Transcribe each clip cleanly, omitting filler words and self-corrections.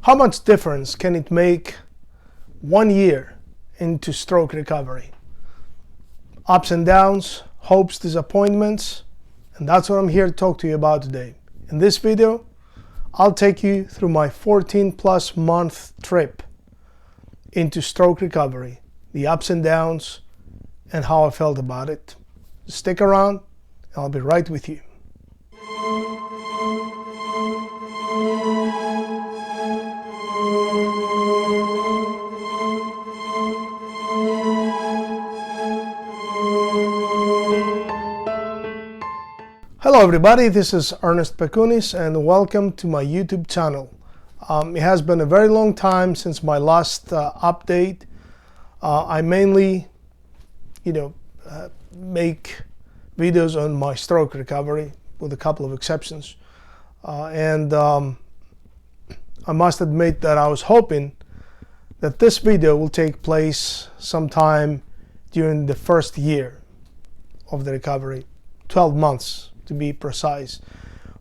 How much difference can it make 1 year into stroke recovery? Ups and downs, hopes, disappointments, and that's what I'm here to talk to you about today. In this video, I'll take you through my 14+ month trip into stroke recovery, the ups and downs, and how I felt about it. Stick around, and I'll be right with you. Hello everybody, this is Ernest Pecounis and welcome to my YouTube channel. It has been a very long time since my last update. I mainly, make videos on my stroke recovery with a couple of exceptions. I must admit that I was hoping that this video will take place sometime during the first year of the recovery, 12 months. To be precise,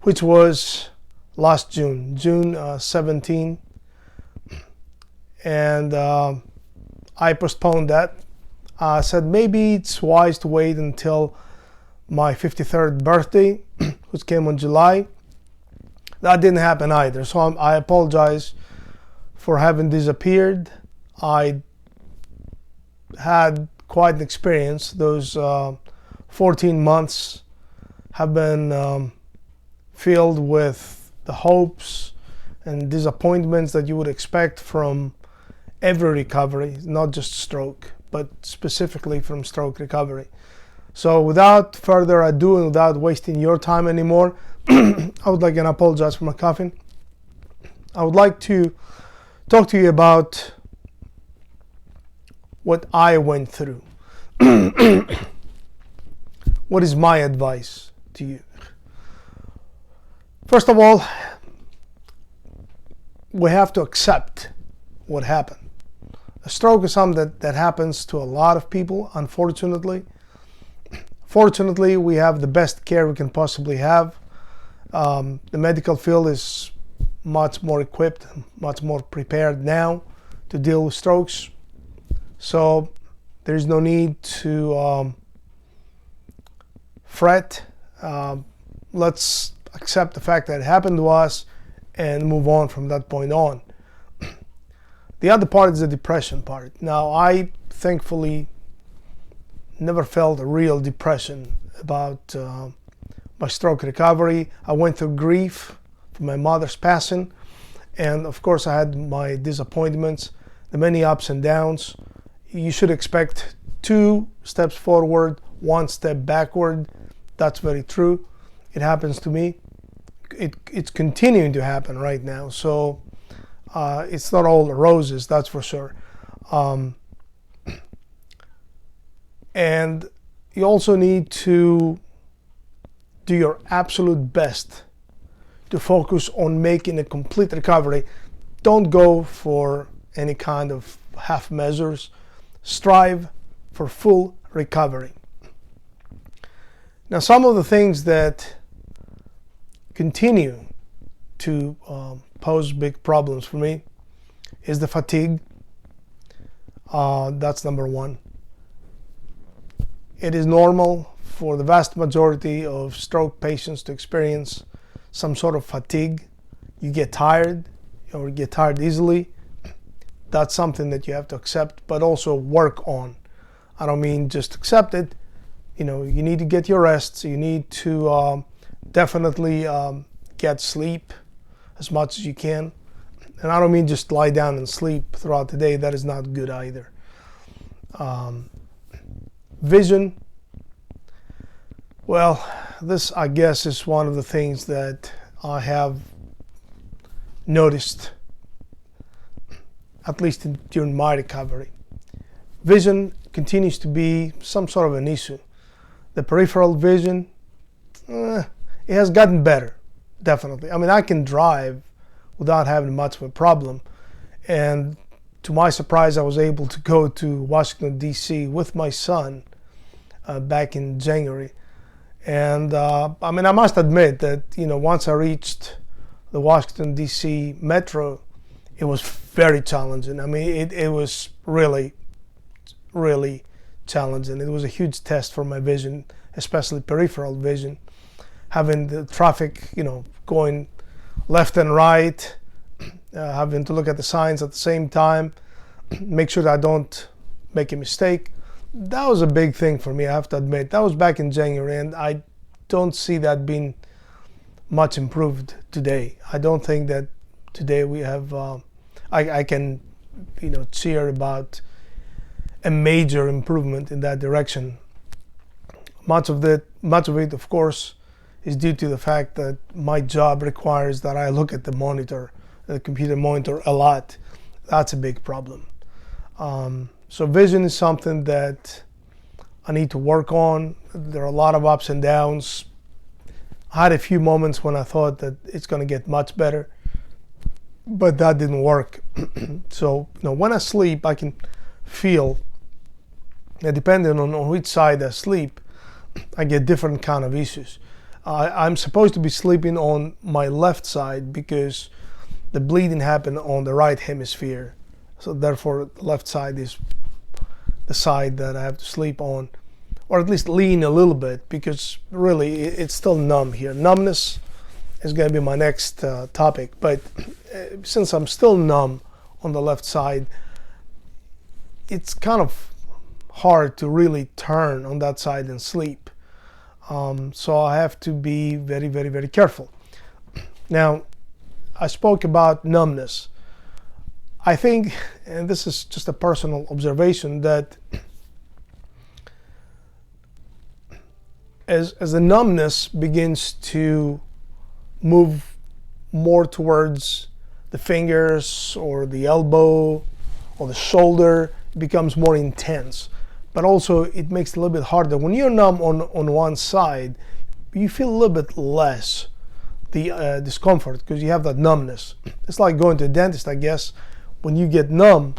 which was last June 17, and I postponed that. I said maybe it's wise to wait until my 53rd birthday, which came in July. That didn't happen either, so I apologize for having disappeared. I had quite an experience. Those 14 months have been filled with the hopes and disappointments that you would expect from every recovery, not just stroke, but specifically from stroke recovery. So without further ado and without wasting your time anymore, I would like to apologize for my coughing. I would like to talk to you about what I went through. What is my advice to you? First of all, we have to accept what happened. A stroke is something that happens to a lot of people, unfortunately. Fortunately, we have the best care we can possibly have. The medical field is much more equipped, much more prepared now to deal with strokes. So there is no need to fret. Let's accept the fact that it happened to us and move on from that point on. The other part is the depression part. Now, I thankfully never felt a real depression about my stroke recovery. I went through grief for my mother's passing, and of course I had my disappointments, the many ups and downs. You should expect 2 steps forward, 1 step backward. That's very true. It happens to me. It's continuing to happen right now. So it's not all roses, that's for sure. And you also need to do your absolute best to focus on making a complete recovery. Don't go for any kind of half measures. Strive for full recovery. Now, some of the things that continue to pose big problems for me is the fatigue. That's number one. It is normal for the vast majority of stroke patients to experience some sort of fatigue. You get tired or get tired easily. That's something that you have to accept, but also work on. I don't mean just accept it. You need to get your rest. You need to definitely get sleep as much as you can. And I don't mean just lie down and sleep throughout the day. That is not good either. Vision. Well, this, I guess, is one of the things that I have noticed, at least during my recovery. Vision continues to be some sort of an issue. The peripheral vision, it has gotten better, definitely. I mean, I can drive without having much of a problem. And to my surprise, I was able to go to Washington, D.C. with my son back in January. And I mean, I must admit that, once I reached the Washington, D.C. metro it was very challenging. I mean, it was really, really challenging. It was a huge test for my vision, especially peripheral vision. Having the traffic, going left and right, having to look at the signs at the same time, make sure that I don't make a mistake. That was a big thing for me, I have to admit. That was back in January, and I don't see that being much improved today. I don't think that today we have, I can, cheer about a major improvement in that direction. Much of it, of course, is due to the fact that my job requires that I look at the computer monitor a lot. That's a big problem. So vision is something that I need to work on. There are a lot of ups and downs. I had a few moments when I thought that it's going to get much better, but that didn't work. So, when I sleep, I can feel that depending on which side I sleep, I get different kind of issues. I'm supposed to be sleeping on my left side because the bleeding happened on the right hemisphere. So therefore, the left side is the side that I have to sleep on, or at least lean a little bit, because really it's still numb here. Numbness is going to be my next topic, but since I'm still numb on the left side, it's kind of hard to really turn on that side and sleep. So I have to be very, very, very careful. Now, I spoke about numbness. I think, and this is just a personal observation, that as the numbness begins to move more towards the fingers or the elbow or the shoulder, it becomes more intense. But also it makes it a little bit harder. When you're numb on one side, you feel a little bit less the discomfort because you have that numbness. It's like going to a dentist, I guess. When you get numb,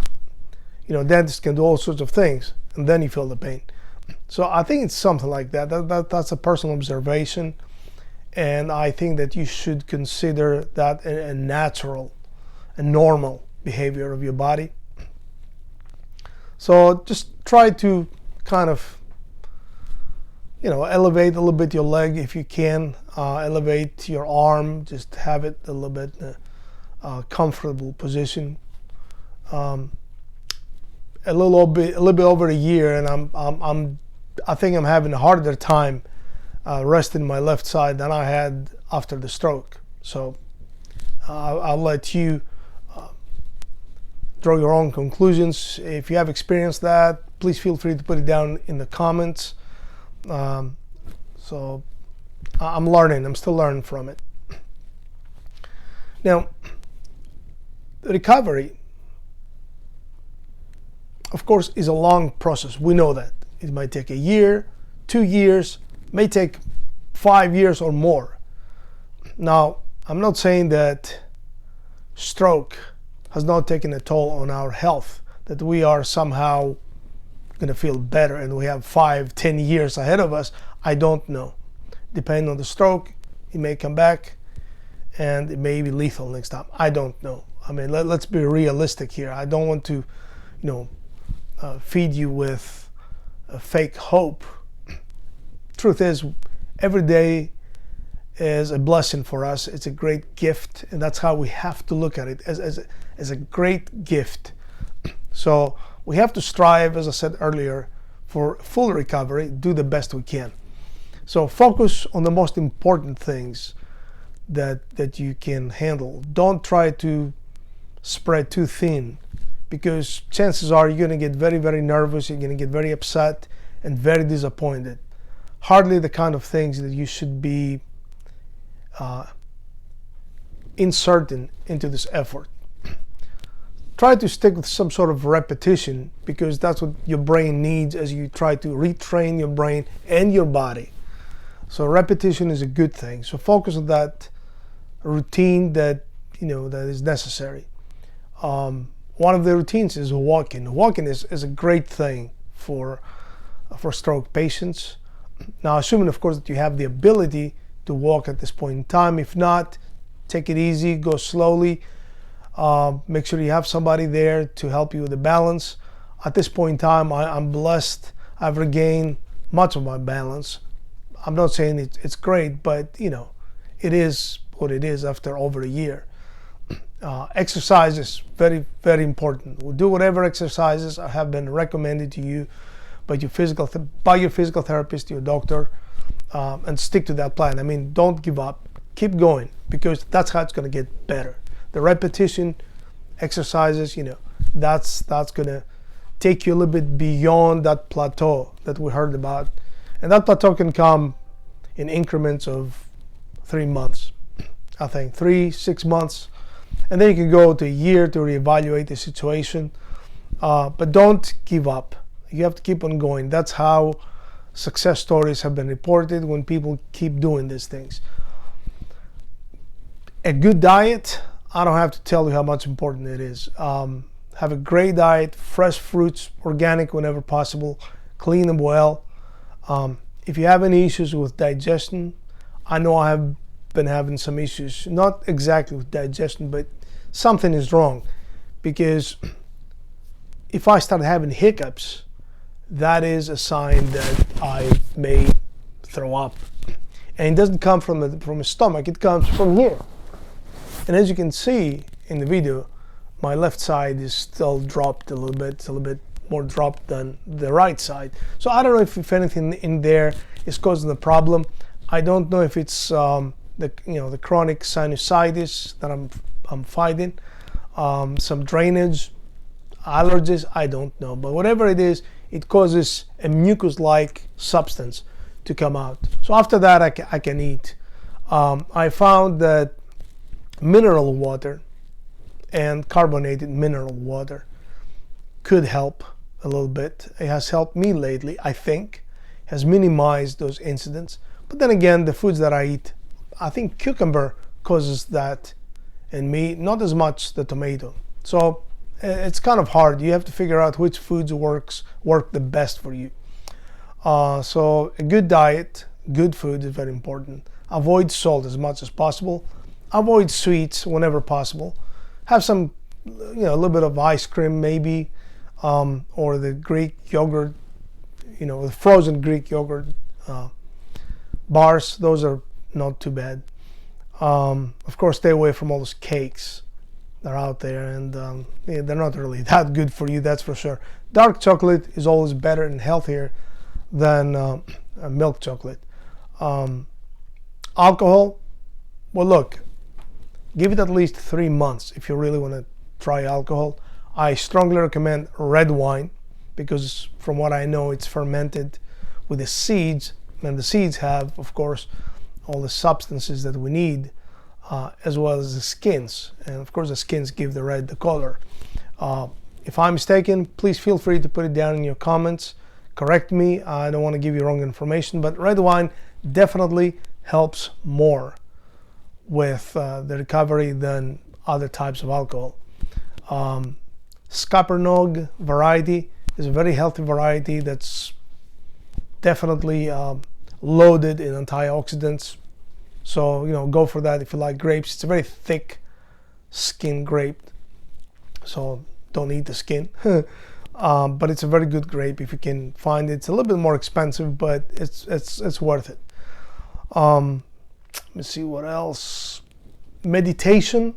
dentists can do all sorts of things, and then you feel the pain. So I think it's something like that. That's a personal observation, and I think that you should consider that a natural, a normal behavior of your body. So just try to kind of, elevate a little bit your leg if you can. Elevate your arm. Just have it a little bit in a comfortable position. A little bit over a year, and I think I'm having a harder time resting my left side than I had after the stroke. So I'll let you draw your own conclusions. If you have experienced that, please feel free to put it down in the comments. So I'm learning. I'm still learning from it. Now, recovery, of course, is a long process. We know that. It might take a year, 2 years, may take 5 years or more. Now, I'm not saying that stroke has not taken a toll on our health, that we are somehow going to feel better and we have 5-10 years ahead of us. I don't know. Depending on the stroke, it may come back and it may be lethal next time. I don't know. I mean, let's be realistic here. I don't want to, feed you with a fake hope. Truth is, every day is a blessing for us. It's a great gift, and that's how we have to look at it, as a great gift. So we have to strive, as I said earlier, for full recovery, do the best we can. So focus on the most important things that you can handle. Don't try to spread too thin, because chances are you're going to get very, very nervous, you're going to get very upset and very disappointed. Hardly the kind of things that you should be inserting into this effort. Try to stick with some sort of repetition, because that's what your brain needs as you try to retrain your brain and your body. So repetition is a good thing. So focus on that routine that that is necessary. One of the routines is walking. Walking is a great thing for stroke patients. Now, assuming, of course, that you have the ability to walk at this point in time. If not, take it easy, go slowly. Make sure you have somebody there to help you with the balance. At this point in time, I'm blessed. I've regained much of my balance. I'm not saying it's great, but it is what it is after over a year. Exercise is very, very important. We'll do whatever exercises have been recommended to you by your physical therapist, your doctor, and stick to that plan. I mean, don't give up. Keep going, because that's how it's going to get better. The repetition exercises, that's going to take you a little bit beyond that plateau that we heard about. And that plateau can come in increments of 3 months. I think 3-6 months. And then you can go to a year to reevaluate the situation. But don't give up. You have to keep on going. That's how success stories have been reported, when people keep doing these things. A good diet, I don't have to tell you how much important it is. Have a great diet, fresh fruits, organic whenever possible, clean them well. If you have any issues with digestion, I know I have been having some issues, not exactly with digestion, but something is wrong. Because if I start having hiccups, that is a sign that I may throw up. And it doesn't come from the stomach, it comes from here. And as you can see in the video, my left side is still dropped a little bit. It's a little bit more dropped than the right side. So I don't know if anything in there is causing the problem. I don't know if it's the chronic sinusitis that I'm fighting, some drainage, allergies, I don't know. But whatever it is, it causes a mucus-like substance to come out. So after that, I can eat. I found that mineral water and carbonated mineral water could help a little bit. It has helped me lately, I think, has minimized those incidents. But then again, the foods that I eat, I think cucumber causes that in me, not as much the tomato. So it's kind of hard. You have to figure out which foods work the best for you. So a good diet, good food is very important. Avoid salt as much as possible. Avoid sweets whenever possible. Have some, a little bit of ice cream maybe, or the Greek yogurt, the frozen Greek yogurt bars. Those are not too bad. Of course, stay away from all those cakes that are out there, and they're not really that good for you, that's for sure. Dark chocolate is always better and healthier than milk chocolate. Alcohol, well, look, give it at least 3 months if you really want to try alcohol. I strongly recommend red wine, because from what I know, it's fermented with the seeds, and the seeds have, of course, all the substances that we need, as well as the skins. And of course, the skins give the red the color. If I'm mistaken, please feel free to put it down in your comments. Correct me. I don't want to give you wrong information, but red wine definitely helps more with the recovery than other types of alcohol. Scapernog variety is a very healthy variety that's definitely loaded in antioxidants. So, go for that if you like grapes. It's a very thick skin grape, so don't eat the skin. But it's a very good grape if you can find it. It's a little bit more expensive, but it's worth it. Let me see what else. Meditation.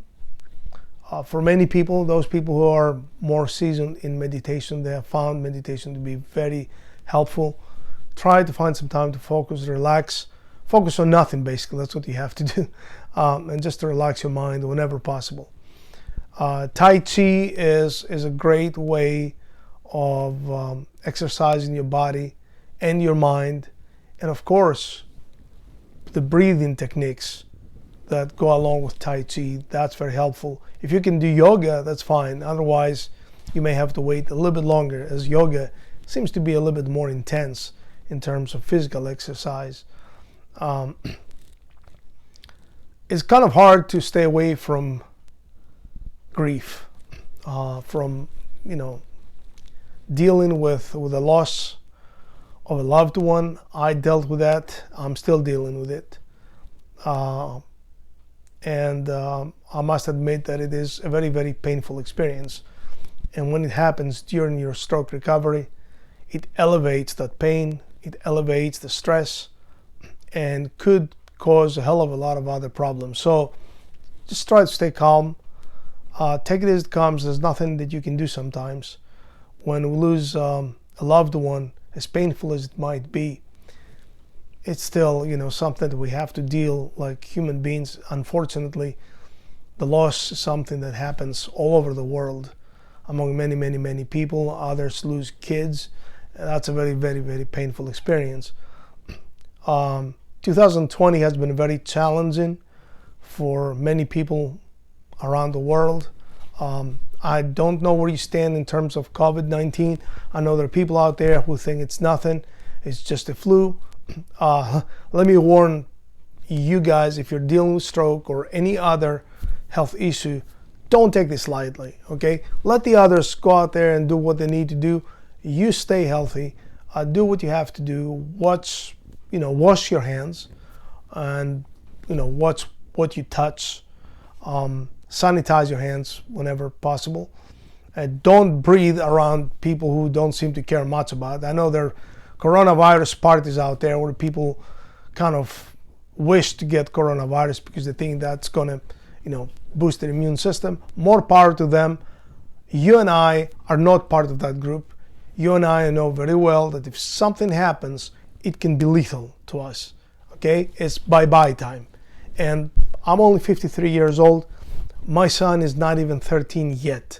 For many people, those people who are more seasoned in meditation, they have found meditation to be very helpful. Try to find some time to focus, relax. Focus on nothing, basically. That's what you have to do. And just to relax your mind whenever possible. Tai Chi is a great way of exercising your body and your mind. And of course, the breathing techniques that go along with Tai Chi, that's very helpful. If you can do yoga, that's fine. Otherwise, you may have to wait a little bit longer, as yoga seems to be a little bit more intense in terms of physical exercise. It's kind of hard to stay away from grief, from dealing with the loss of a loved one. I dealt with that. I'm still dealing with it. And I must admit that it is a very, very painful experience. And when it happens during your stroke recovery, it elevates that pain, it elevates the stress, and could cause a hell of a lot of other problems. So just try to stay calm. Take it as it comes. There's nothing that you can do sometimes. When we lose a loved one, as painful as it might be, it's still, something that we have to deal like human beings. Unfortunately, the loss is something that happens all over the world among many, many, many people. Others lose kids. That's a very, very, very painful experience. 2020 has been very challenging for many people around the world. I don't know where you stand in terms of COVID-19. I know there are people out there who think it's nothing, it's just a flu. Let me warn you guys, if you're dealing with stroke or any other health issue, don't take this lightly, okay? Let the others go out there and do what they need to do. You stay healthy, do what you have to do, wash your hands, and watch what you touch. Sanitize your hands whenever possible. Don't breathe around people who don't seem to care much about it. I know there are coronavirus parties out there where people kind of wish to get coronavirus because they think that's going to, boost their immune system. More power to them. You and I are not part of that group. You and I know very well that if something happens, it can be lethal to us. Okay? It's bye-bye time. And I'm only 53 years old. My son is not even 13 yet.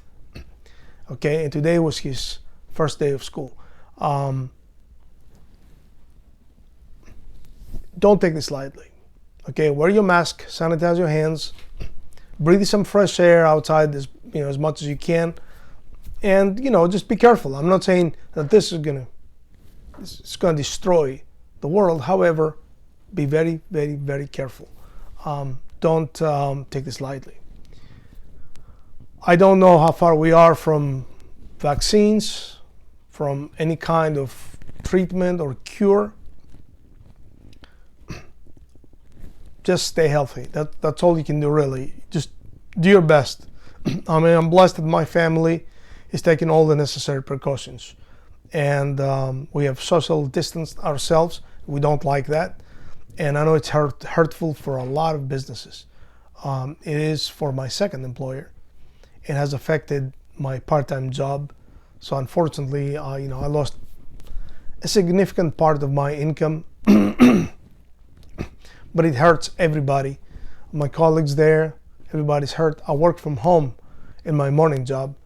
Okay? And today was his first day of school. Don't take this lightly. Okay? Wear your mask, sanitize your hands, breathe some fresh air outside as much as you can. And just be careful. I'm not saying that this is gonna destroy the world. However, be very, very, very careful. Don't take this lightly. I don't know how far we are from vaccines, from any kind of treatment or cure. Just stay healthy. That's all you can do, really. Just do your best. I'm blessed that my family is taking all the necessary precautions. And we have social distanced ourselves. We don't like that. And I know it's hurtful for a lot of businesses. It is for my second employer. It has affected my part-time job. So unfortunately, I lost a significant part of my income. But it hurts everybody. My colleagues there, everybody's hurt. I work from home in my morning job.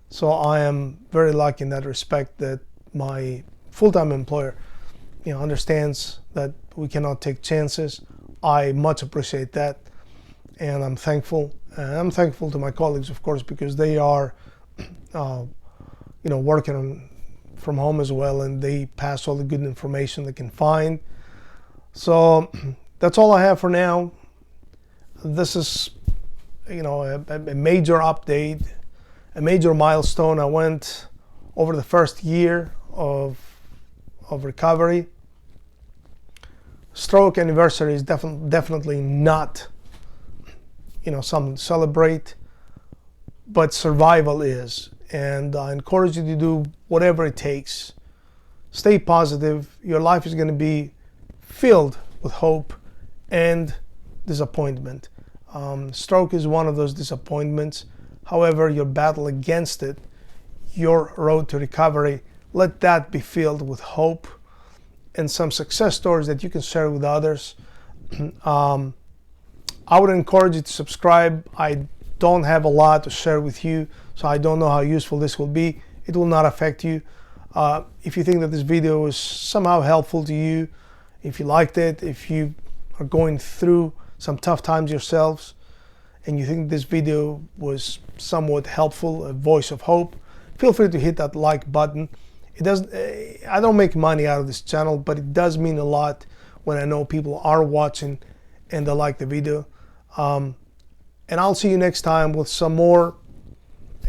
So I am very lucky in that respect that my full-time employer, understands that we cannot take chances. I much appreciate that, and I'm thankful. And I'm thankful to my colleagues, of course, because they are, working from home as well, and they pass all the good information they can find. So that's all I have for now. This is, a major update, a major milestone. I went over the first year of recovery. Stroke anniversary is definitely not, something to celebrate, but survival is. And I encourage you to do whatever it takes. Stay positive. Your life is going to be filled with hope and disappointment. Stroke is one of those disappointments. However, your battle against it, your road to recovery, let that be filled with hope and some success stories that you can share with others. I would encourage you to subscribe. I don't have a lot to share with you, so I don't know how useful this will be. It will not affect you. If you think that this video was somehow helpful to you, if you liked it, if you are going through some tough times yourselves, and you think this video was somewhat helpful, a voice of hope, feel free to hit that like button. I don't make money out of this channel, but it does mean a lot when I know people are watching and they like the video. And I'll see you next time with some more,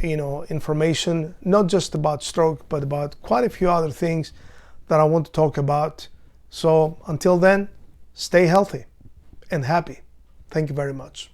information, not just about stroke, but about quite a few other things that I want to talk about. So until then, stay healthy and happy. Thank you very much.